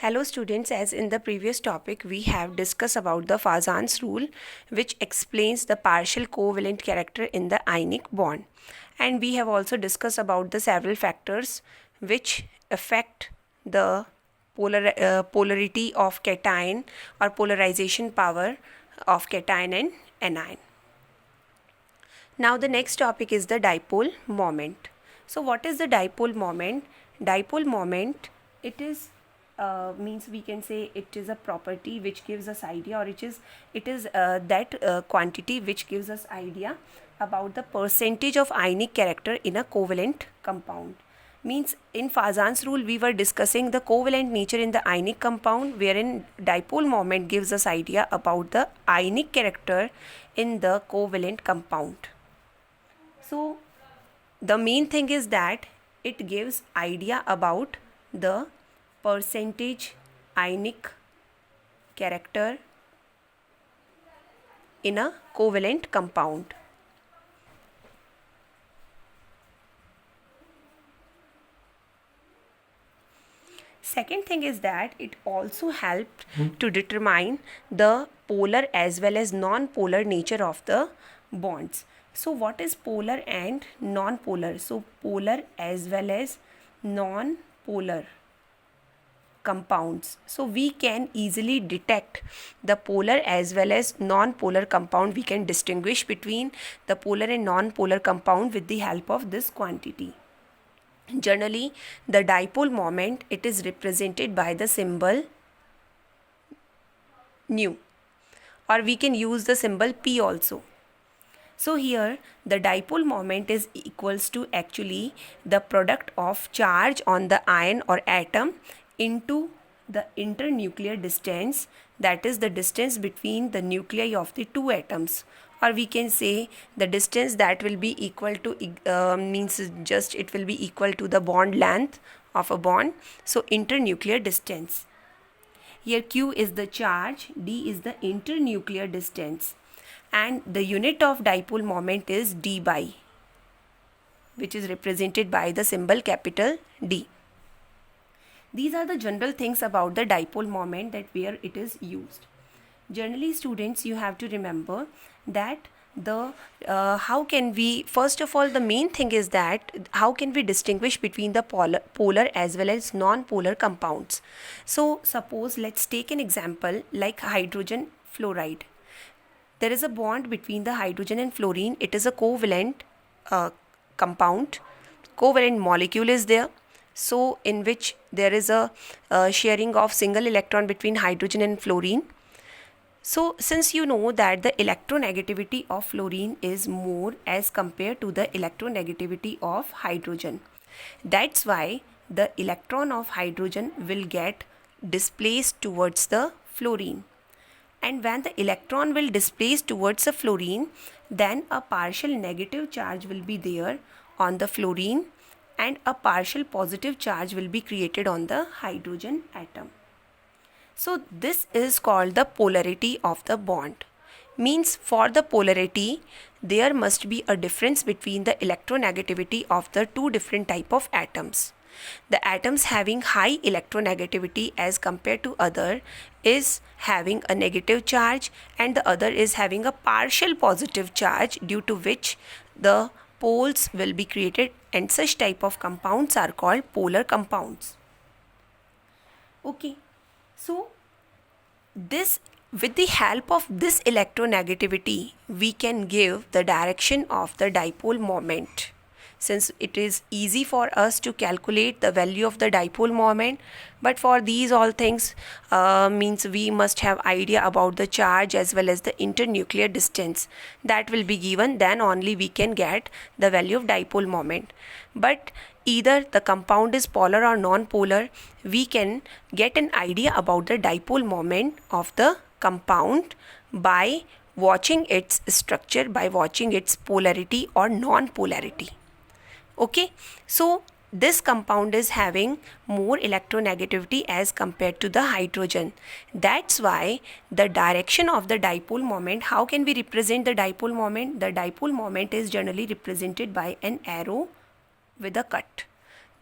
Hello students, as in the previous topic we have discussed about the Fazan's rule, which explains the partial covalent character in the ionic bond, and we have also discussed about the several factors which affect the polarity of cation or polarization power of cation and anion. Now the next topic is the dipole moment. So what is the dipole moment? Dipole moment, it is means we can say it is a property which gives us idea, or it is that quantity which gives us idea about the percentage of ionic character in a covalent compound. Means in Fazan's rule we were discussing the covalent nature in the ionic compound, wherein dipole moment gives us idea about the ionic character in the covalent compound. So the main thing is that it gives idea about the percentage ionic character in a covalent compound. Second thing is that it also helped to determine the polar as well as non-polar nature of the bonds. So what is polar and non-polar? So polar as well as non-polar compounds. So we can easily detect the polar as well as non-polar compound. We can distinguish between the polar and non-polar compound with the help of this quantity. Generally, the dipole moment, it is represented by the symbol nu, or we can use the symbol P also. So here the dipole moment is equals to actually the product of charge on the ion or atom into the internuclear distance, that is the distance between the nuclei of the two atoms, or we can say the distance that will be equal to means just it will be equal to the bond length of a bond. So internuclear distance. Here Q is the charge, D is the internuclear distance, and the unit of dipole moment is d by, which is represented by the symbol capital D. These are the general things about the dipole moment, that where it is used. Generally students, you have to remember that the how can we, first of all the main thing is that how can we distinguish between the polar as well as non-polar compounds. So suppose let's take an example like hydrogen fluoride. There is a bond between the hydrogen and fluorine. It is a covalent compound. Covalent molecule is there. So in which there is a sharing of single electron between hydrogen and fluorine. So since you know that the electronegativity of fluorine is more as compared to the electronegativity of hydrogen, that's why the electron of hydrogen will get displaced towards the fluorine. And when the electron will displace towards the fluorine, then a partial negative charge will be there on the fluorine and a partial positive charge will be created on the hydrogen atom. So this is called the polarity of the bond. Means for the polarity, there must be a difference between the electronegativity of the two different type of atoms. The atoms having high electronegativity as compared to other is having a negative charge, and the other is having a partial positive charge, due to which the poles will be created, and such type of compounds are called polar compounds. Okay, so this, with the help of this electronegativity, we can give the direction of the dipole moment. Since it is easy for us to calculate the value of the dipole moment, but for these all things means we must have idea about the charge as well as the internuclear distance that will be given, then only we can get the value of dipole moment. But either the compound is polar or non-polar, we can get an idea about the dipole moment of the compound by watching its structure, by watching its polarity or non-polarity. Okay, so this compound is having more electronegativity as compared to the hydrogen. That's why the direction of the dipole moment, how can we represent the dipole moment? The dipole moment is generally represented by an arrow with a cut.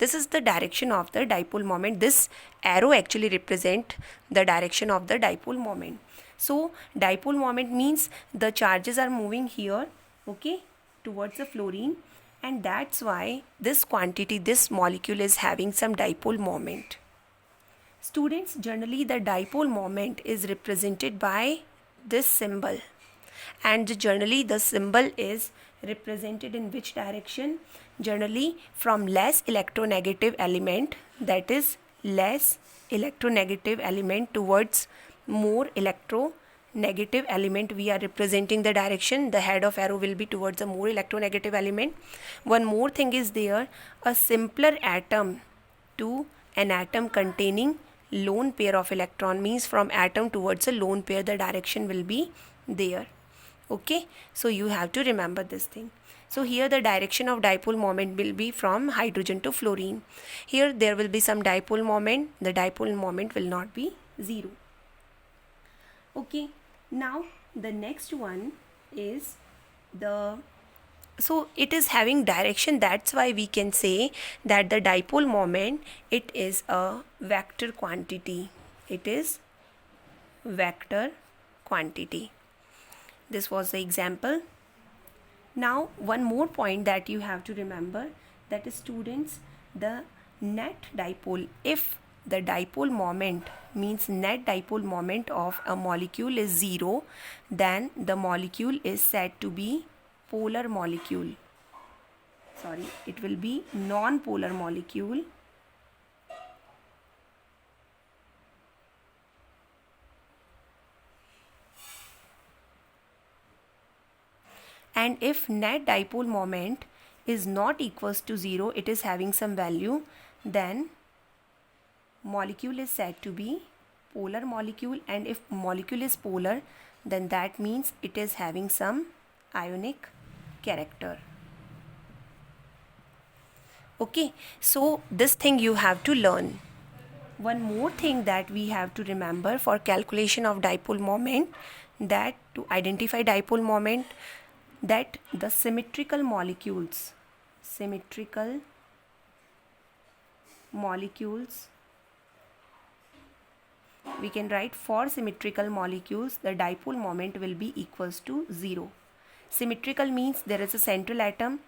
This is the direction of the dipole moment. This arrow actually represent the direction of the dipole moment. So dipole moment means the charges are moving here, okay, towards the fluorine, and that's why this quantity, this molecule is having some dipole moment. Students, generally the dipole moment is represented by this symbol, and generally the symbol is represented in which direction? Generally from less electronegative element, that is less electronegative element, towards more electronegative element. We are representing the direction. The head of arrow will be towards a more electronegative element. One more thing is there, a simpler atom to an atom containing lone pair of electron, means from atom towards a lone pair the direction will be there. Okay, so you have to remember this thing. So here the direction of dipole moment will be from hydrogen to fluorine. Here there will be some dipole moment. The dipole moment will not be 0. Okay, now the next one is the, so it is having direction, that's why we can say that the dipole moment, it is a vector quantity. It is vector quantity. This was the example. Now one more point that you have to remember, that is students, the net dipole, if the dipole moment means net dipole moment of a molecule is 0, then the molecule is said to be polar molecule. Sorry, it will be non-polar molecule. And if net dipole moment is not equals to 0, it is having some value, then molecule is said to be polar molecule. And if molecule is polar, then that means it is having some ionic character. Okay, so this thing you have to learn. One more thing that we have to remember for calculation of dipole moment, that to identify dipole moment, that the symmetrical molecules, we can write, for symmetrical molecules the dipole moment will be equals to 0. Symmetrical means there is a central atom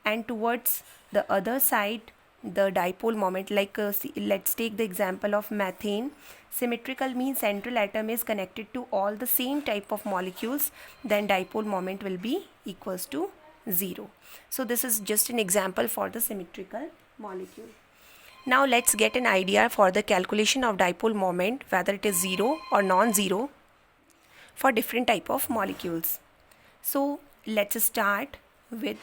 and towards the other side the dipole moment, like let's take the example of methane. Symmetrical means central atom is connected to all the same type of molecules, then dipole moment will be equals to 0. So this is just an example for the symmetrical molecule. Now let's get an idea for the calculation of dipole moment, whether it is 0 or non-zero for different type of molecules. So let's start with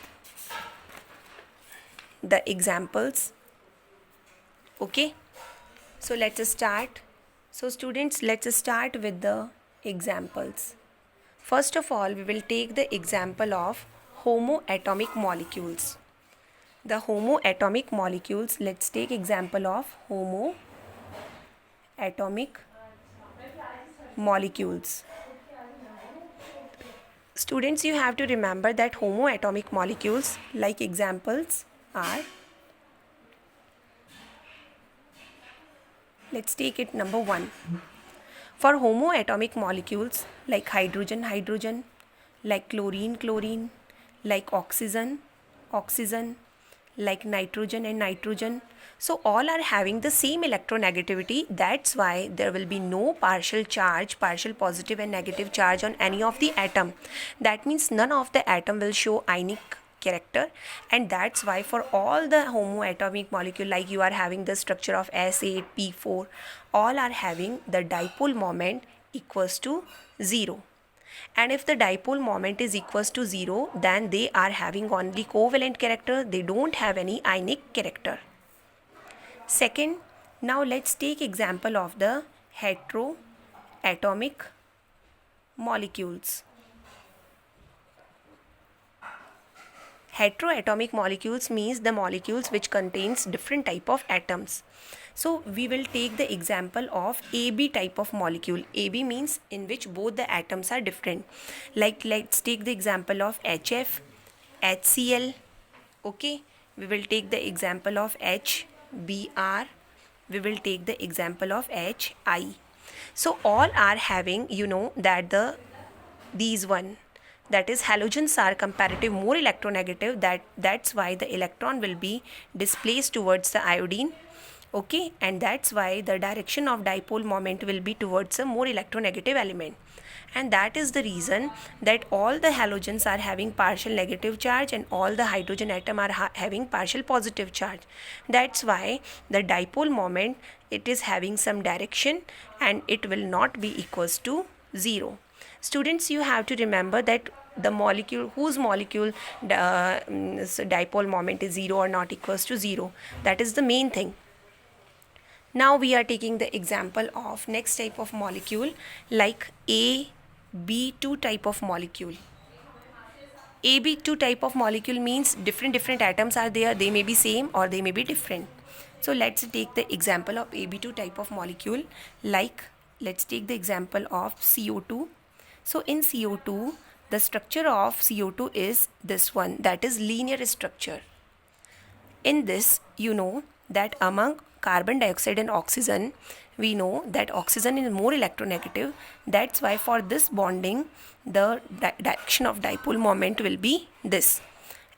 the examples. Okay, so let's start. So students, let's start with the examples. First of all, we will take the example of homoatomic molecules. The homoatomic molecules, let's take example of homoatomic molecules. Students, you have to remember that homoatomic molecules, like examples are, let's take it number 1. For homoatomic molecules like hydrogen, hydrogen, like chlorine, chlorine, like oxygen, oxygen, like nitrogen and nitrogen. So all are having the same electronegativity. That's why there will be no partial charge, partial positive and negative charge on any of the atom. That means none of the atom will show ionic character, and that's why for all the homoatomic molecule, like you are having the structure of S8, P4, all are having the dipole moment equals to 0. And if the dipole moment is equals to 0, then they are having only covalent character, they don't have any ionic character. Second, now let's take example of the heteroatomic molecules. Heteroatomic molecules means the molecules which contains different type of atoms. So we will take the example of AB type of molecule. AB means in which both the atoms are different. Like let's take the example of HF, HCl. Okay, we will take the example of H, Br, we will take the example of Hi. So all are having, that these one, that is halogens are comparative more electronegative, that's why the electron will be displaced towards the iodine. Okay, and that's why the direction of dipole moment will be towards a more electronegative element, and that is the reason that all the halogens are having partial negative charge and all the hydrogen atom are having partial positive charge. That's why the dipole moment, it is having some direction and it will not be equals to 0. Students, you have to remember that the molecule whose molecule dipole moment is 0 or not equals to 0, that is the main thing. Now we are taking the example of next type of molecule, like AB2 type of molecule. AB2 type of molecule means different atoms are there. They may be same or they may be different. So let's take the example of AB2 type of molecule. Like, let's take the example of CO2. So in CO2, the structure of CO2 is this one, that is linear structure. In this, you know that among carbon dioxide and oxygen, we know that oxygen is more electronegative. That's why for this bonding, the direction of dipole moment will be this.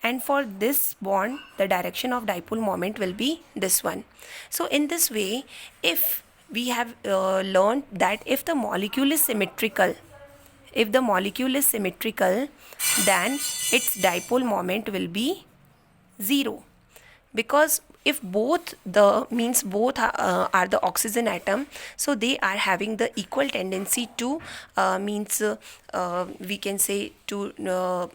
And for this bond, the direction of dipole moment will be this one. So in this way, if we have learned that if the molecule is symmetrical, then its dipole moment will be 0. Because if both are the oxygen atom, so they are having the equal tendency to we can say to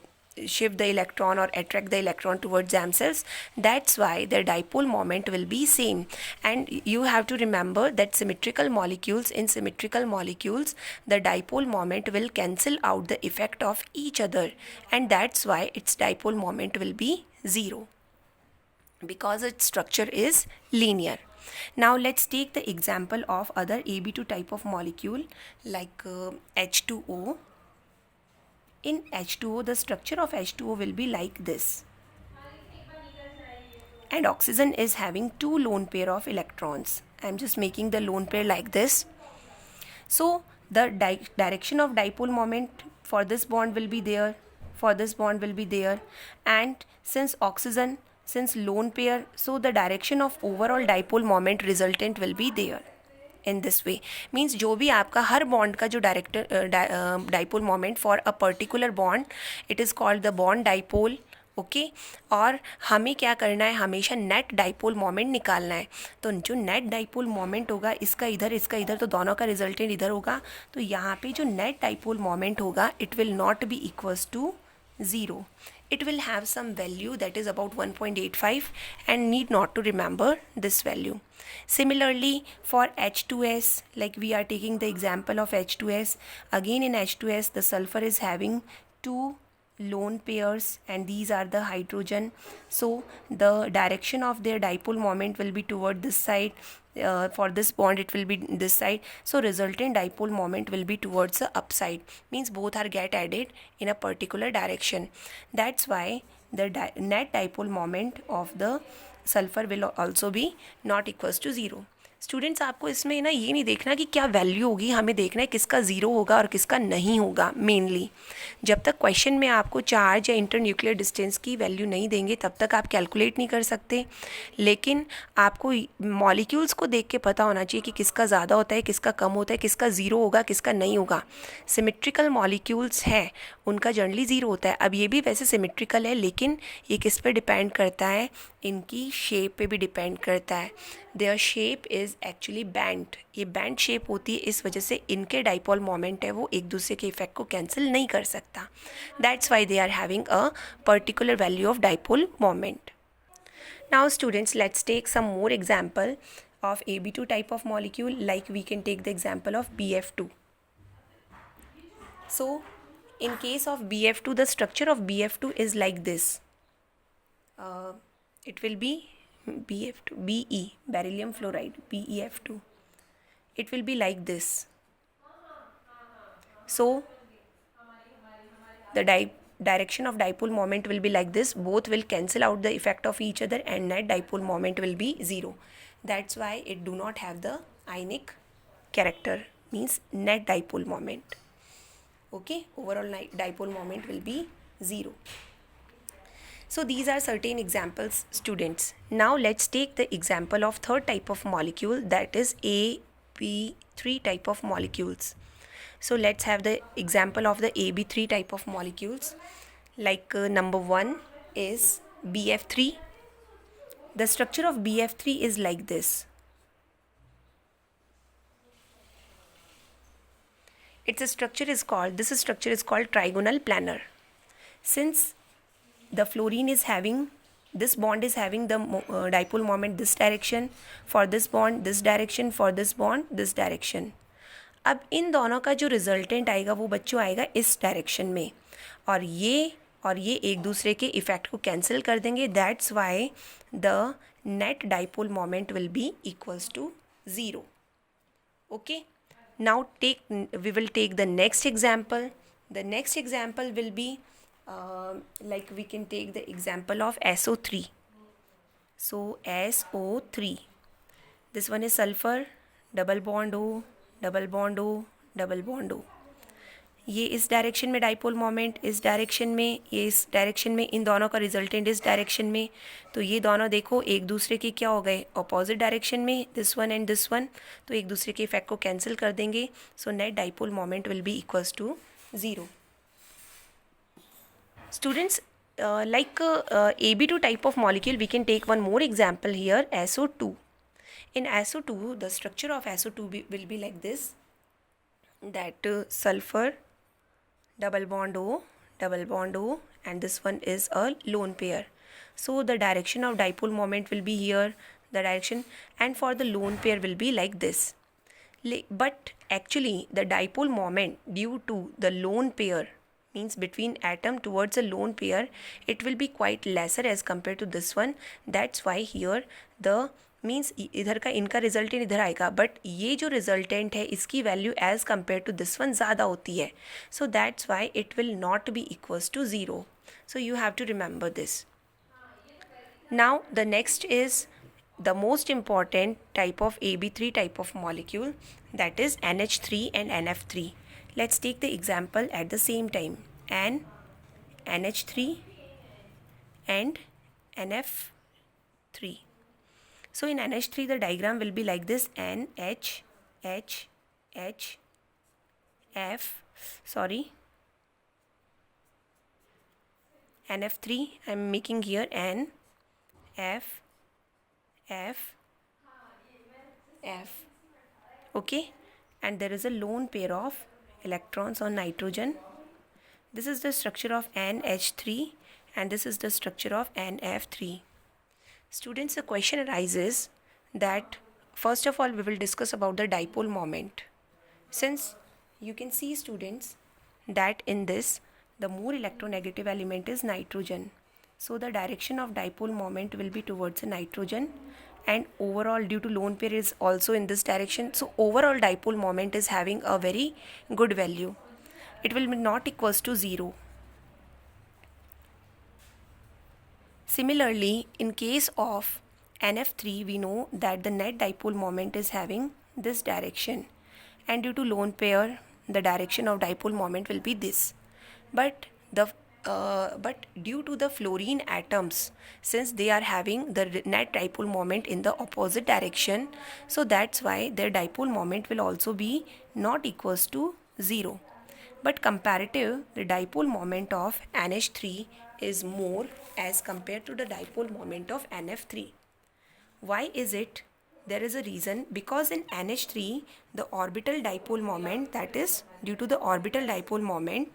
shift the electron or attract the electron towards themselves. That's why their dipole moment will be same. And you have to remember that in symmetrical molecules, the dipole moment will cancel out the effect of each other, and that's why its dipole moment will be 0, because its structure is linear. Now let's take the example of other AB2 type of molecule, like H2O. In H2O, the structure of H2O will be like this, and oxygen is having 2 lone pair of electrons. I'm just making the lone pair like this. So the direction of dipole moment for this bond will be there, and since lone pair, so the direction of overall dipole moment resultant will be there. In this way, means जो भी आपका हर bond का जो dipole moment for a particular bond, it is called the bond dipole. Okay, और हमें क्या करना है, हमेशा नेट डाइपोल मोमेंट निकालना है. तो जो नेट डाइपोल मोमेंट होगा, इसका इधर, तो दोनों का रिजल्टेंट इधर होगा. तो यहाँ पे जो नेट डाइपोल मोमेंट होगा, it will not be equals to 0. It will have some value that is about 1.85 and need not to remember this value. Similarly, for H2S, like we are taking the example of H2S. Again in H2S, the sulfur is having 2 lone pairs and these are the hydrogen. So the direction of their dipole moment will be toward this side. For this bond, it will be this side. So resultant dipole moment will be towards the upside, means both are get added in a particular direction. That's why the net dipole moment of the sulfur will also be not equals to 0. Students, आपको इसमें ना ये नहीं देखना कि क्या value होगी, हमें देखना है किसका 0 होगा और किसका नहीं होगा. मेनली जब तक क्वेश्चन में आपको चार्ज या इंटरन्यूक्लियर डिस्टेंस की वैल्यू नहीं देंगे, तब तक आप कैलकुलेट नहीं कर सकते. लेकिन आपको मॉलिक्यूल्स को देख के पता होना चाहिए कि किसका ज़्यादा होता है, किसका कम होता है, किसका 0 होगा, किसका नहीं होगा. सिमेट्रिकल मॉलिक्यूल्स हैं, उनका जनरली 0 होता है. अब ये भी वैसे सिमेट्रिकल है, लेकिन ये किस पे डिपेंड करता है, इनकी शेप पे भी डिपेंड करता है. Their shape is actually band. ये बैंड शेप होती है, इस वजह से इनके डाइपोल मोमेंट है वो एक दूसरे के इफेक्ट को कैंसिल नहीं कर सकता. That's why they are having a particular value of dipole moment. Now students, let's take some more example of AB2 type of molecule, like we can take the example of BF2. So in case of BF2, the structure of BF2 is like this. It will be BF2, Be, beryllium fluoride, BeF2. It will be like this. So the direction of dipole moment will be like this. Both will cancel out the effect of each other and net dipole moment will be 0. That's why it do not have the ionic character, means net dipole moment. Okay, overall dipole moment will be 0. So these are certain examples, students. Now let's take the example of third type of molecule, that is AB3 type of molecules. So let's have the example of the AB3 type of molecules. Like number 1 is BF3. The structure of BF3 is like this. This structure is called trigonal planar. Since the fluorine is having, this bond is having the dipole moment this direction, for this bond this direction, for this bond this direction. अब इन दोनों का जो resultant आएगा वो बच्चों आएगा इस direction में, और ये एक दूसरे के इफेक्ट को कैंसिल कर देंगे. That's why the net dipole moment will be equals to 0. Okay, now we will take the next example. The next example will be like we can take the example of SO3. So SO3, this one is sulfur, double bond O, double bond O, double bond O. ये इस direction में dipole moment, इस direction में, ये इस direction में, इन दोनों का रिजल्टेंट इस डायरेक्शन में. तो ये दोनों देखो एक दूसरे के क्या हो गए, अपोजिट डायरेक्शन में, this one and this one. तो एक दूसरे के इफेक्ट को कैंसिल कर देंगे. So net dipole moment will be equals to 0. Students, like AB2 type of molecule, we can take one more example here, SO2. In SO2, the structure of SO2 will be like this, that sulfur, double bond O, and this one is a lone pair. So the direction of dipole moment will be here, the direction, and for the lone pair will be like this. But actually the dipole moment due to the lone pair, means between atom towards a lone pair, it will be quite lesser as compared to this one. That's why here the means इधर का इनका resultant इधर आएगा, but ये जो resultant है इसकी value as compare to this one ज़्यादा होती है. So that's why it will not be equals to 0. So you have to remember this. Now the next is the most important type of AB3 type of molecule, that is NH3 and NF3. Let's take the example at the same time. NH3 and NF3. So in NH3 the diagram will be like this, NH, H, H, F, NF3 I am making here N, F, F, F. Okay, and there is a lone pair of electrons on nitrogen. This is the structure of NH3 and this is the structure of NF3. Students, the question arises that first of all we will discuss about the dipole moment. Since you can see, students, that in this the more electronegative element is nitrogen. So the direction of dipole moment will be towards the nitrogen, and overall due to lone pair is also in this direction. So overall dipole moment is having a very good value. It will be not equals to 0. Similarly, in case of NF3, we know that the net dipole moment is having this direction, and due to lone pair the direction of dipole moment will be this. But due to the fluorine atoms, since they are having the net dipole moment in the opposite direction, so that's why their dipole moment will also be not equals to 0. But comparative, the dipole moment of NH3 is more as compared to the dipole moment of NF3. Why is it? There is a reason, because in NH3 the orbital dipole moment, that is due to the orbital dipole moment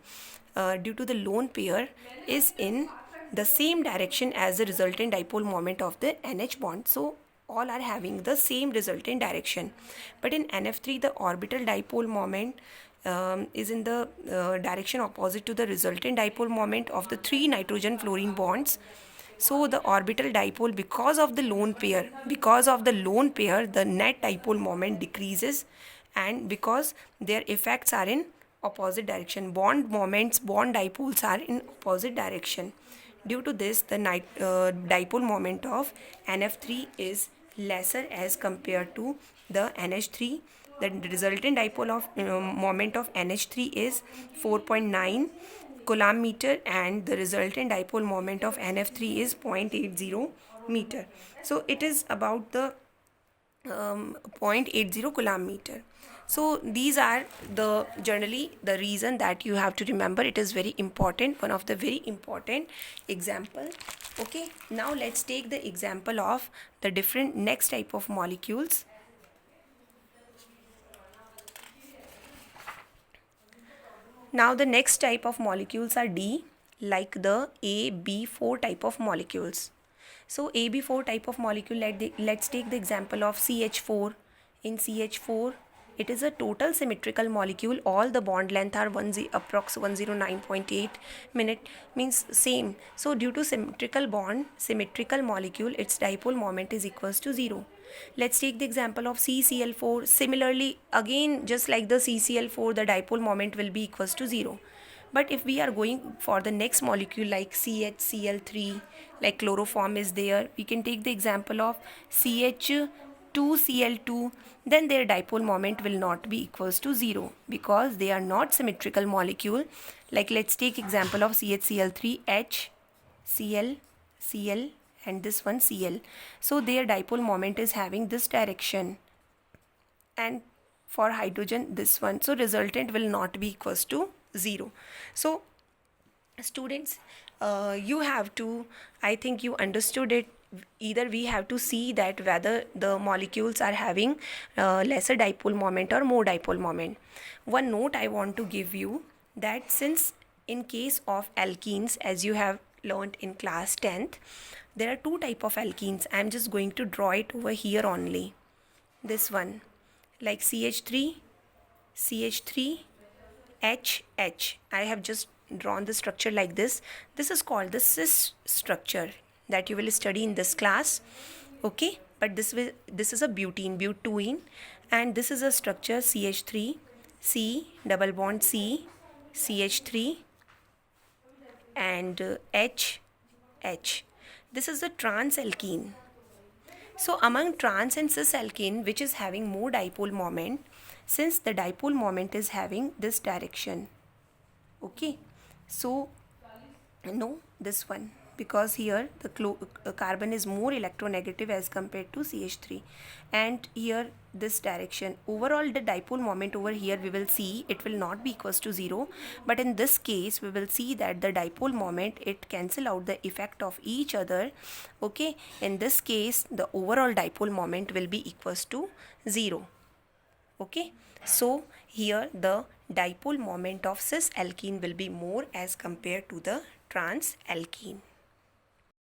due to the lone pair, is in the same direction as the resultant dipole moment of the NH bond. So all are having the same resultant direction. But in NF3 the orbital dipole moment is in the direction opposite to the resultant dipole moment of the 3 nitrogen fluorine bonds. So the orbital dipole, because of the lone pair, the net dipole moment decreases, and because their effects are in opposite direction. Bond moments, bond dipoles are in opposite direction. Due to this, the dipole moment of NF3 is lesser as compared to the NH3. The resultant dipole of moment of NH3 is 4.9 coulomb meter, and the resultant dipole moment of NF3 is 0.80 meter. So it is about the 0.80 coulomb meter. So these are the generally the reason that you have to remember. It is very important, one of the very important example. Okay, now let's take the example of the different next type of molecules. Now the next type of molecules are D, like the AB4 type of molecules. So AB4 type of molecule, let's take the example of CH4. In CH4, it is a total symmetrical molecule. All the bond length are approx 109.8 minute, means same. So due to symmetrical bond, symmetrical molecule, its dipole moment is equals to 0. Let's take the example of CCl4. Similarly, again, just like the CCl4, the dipole moment will be equals to 0. But if we are going for the next molecule like CHCl3, like chloroform is there, we can take the example of CH2Cl2, then their dipole moment will not be equals to 0 because they are not symmetrical molecule. Like let's take example of CHCl3, H, Cl, Cl, and this one Cl. So their dipole moment is having this direction, and for hydrogen this one. So resultant will not be equals to 0. So students, you have to, I think you understood it. Either we have to see that whether the molecules are having lesser dipole moment or more dipole moment. One note I want to give you, that since in case of alkenes, as you have learned in class 10th, there are two type of alkenes. I am just going to draw it over here only. This one, like CH3, CH3, HH. I have just drawn the structure like this. This is called the cis structure that you will study in this class. Okay, but this is a butene, and this is a structure CH3, C, double bond C, CH3, and H. This is the trans alkene. So among trans and cis alkene, which is having more dipole moment, since the dipole moment is having this direction. Okay, so no, this one, because here the carbon is more electronegative as compared to CH3, and here this direction. Overall the dipole moment over here, we will see it will not be equals to 0, but in this case we will see that the dipole moment, it cancel out the effect of each other. Okay, in this case the overall dipole moment will be equals to 0. Okay, so here the dipole moment of cis alkene will be more as compared to the trans alkene.